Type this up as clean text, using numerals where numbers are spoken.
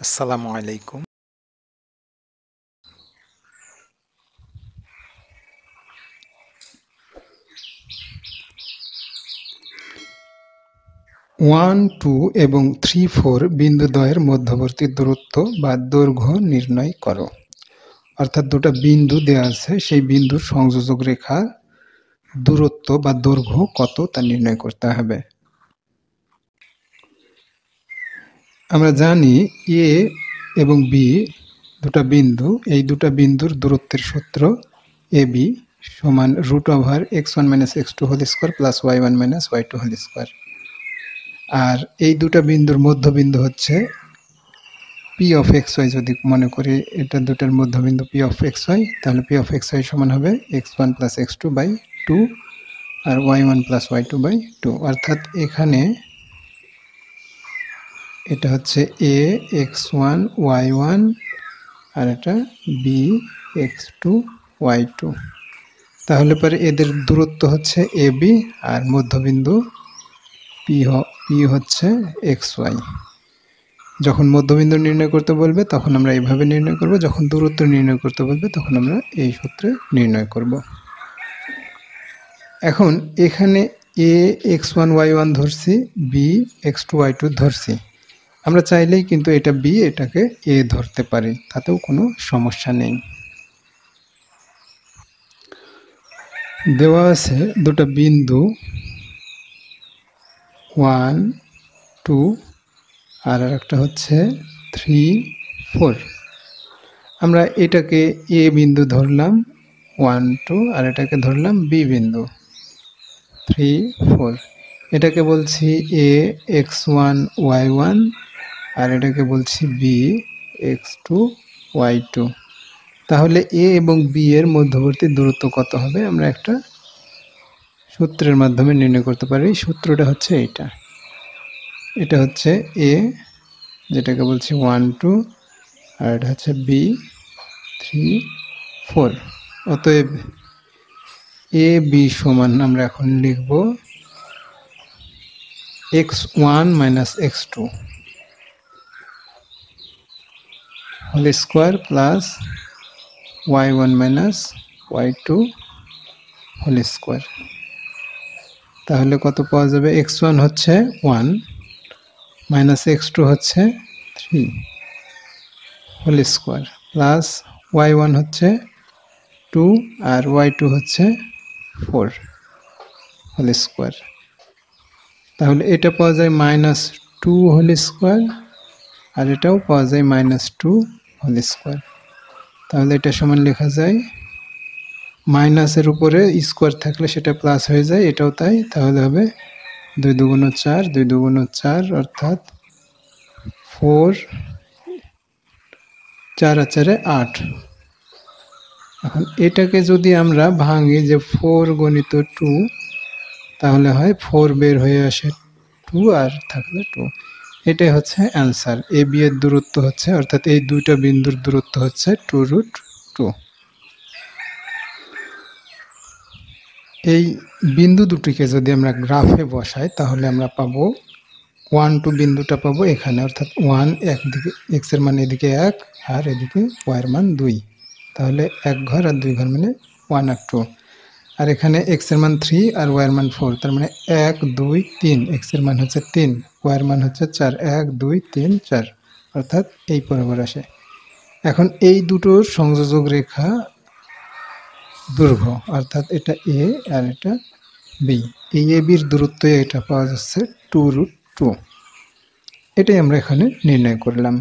আসসালামু আলাইকুম। 1, 2 এবং 3, 4 বিন্দুদ্বয়ের মধ্যবর্তী দূরত্ব বা দৈর্ঘ্য নির্ণয় করো। অর্থাৎ দুটো বিন্দু দেওয়া আছে, সেই বিন্দুর সংযোজক রেখা দূরত্ব বা দৈর্ঘ্য কত তা নির্ণয় করতে হবে। আমরা জানি এ এবং বি দুটা বিন্দু, এই দুটা বিন্দুর দূরত্বের সূত্র AB সমান √(x1 - x2) square plus y1 - y2 square. আর এই দুটা বিন্দুর মধ্যবিন্দু হচ্ছে P(xy)। যদি মনে করি এটা দুটার মধ্যবিন্দু P(xy), তাহলে P(xy) সমান হবে x1 + x2/2 আর y1 + y2/2। অর্থাৎ এখানে এটা হচ্ছে a x1 y1 আর এটা b x2 y2। তাহলে পরে এদের দূরত্ব হচ্ছে AB আর মধ্যবিন্দু P হচ্ছে xy। যখন মধ্যবিন্দু নির্ণয় করতে বলবে তখন আমরা এইভাবে নির্ণয় করব, যখন দূরত্ব নির্ণয় করতে বলবে তখন আমরা এই সূত্রে নির্ণয় করব। এখন এখানে a x1 y1 ধরছি, b x2 y2 ধরছি। আমরা চাইলেই কিন্তু এটা b এটাকে a ধরতে পারি, তাতেও কোনো সমস্যা নেই। দেওয়া আছে দুটো বিন্দু 1, 2 আর একটা হচ্ছে 3, 4। আমরা এটাকে a বিন্দু ধরলাম 1, 2 আর এটাকে ধরলাম b বিন্দু 3, 4। এটাকে বলছি a x1 y1 আর এটাকে বলছি b x2 y2। তাহলে a এবং b এর মধ্যবর্তী দূরত্ব কত হবে আমরা একটা সূত্রের মাধ্যমে নির্ণয় করতে পারি। সূত্রটা হচ্ছে এটা হচ্ছে a, যেটাকে বলছি 1, 2 আর এটা হচ্ছে b 3, 4। অতএব AB সমান আমরা এখন লিখব x1 - x2 whole square plus y1 - y2 whole square. তাহলে কত পাওয়া যাবে? x1 হচ্ছে 1 মাইনাস x2 হচ্ছে 3 হোল স্কয়ার প্লাস y1 হচ্ছে 2 আর y2 হচ্ছে 4 হোল স্কয়ার। তাহলে এটা পাওয়া যায় -2 হোল স্কয়ার আর এটাও পাওয়া যায় -2 হোল স্কয়ার। তাহলে এটা সমান লেখা যায়, মাইনাসের উপরে স্কয়ার থাকলে সেটা প্লাস হয়ে যায়, এটাও তাই। তাহলে হবে 2 দুগুণ 4, 2 দুগুণ 4 অর্থাৎ 4, 4 আর 4 8। এখন এটাকে যদি আমরা ভাঙি যে 4 গুণিত 2, তাহলে হয় 4 বের হয়ে আসে 2 আর থাকলে 2। এটাই হচ্ছে অ্যান্সার। AB এর দূরত্ব হচ্ছে, অর্থাৎ এই দুইটা বিন্দুর দূরত্ব হচ্ছে 2√2। এই বিন্দু দুটিকে যদি আমরা গ্রাফে বসাই তাহলে আমরা পাবো 1, 2 বিন্দুটা পাবো এখানে, অর্থাৎ 1 একদিকে, x এর মান এদিকে 1 আর এদিকে y এর মান 2। তাহলে 1 ঘর আর 2 ঘর মানে 1 আর 2। আর এখানে x এর মান 3 আর y এর মান 4, তার মানে 1, 2, 3। x এর মান হচ্ছে 3, y এর মান হচ্ছে 4। 1, 2, 3, 4 অর্থাৎ এই বরাবর আসে। এখন এই দুটোর সংযোজক রেখা দৈর্ঘ্য, অর্থাৎ এটা a আর এটা b, এই AB এর দূরত্ব এটা পাওয়া যাচ্ছে 2√2। এটাই আমরা এখানে নির্ণয় করলাম।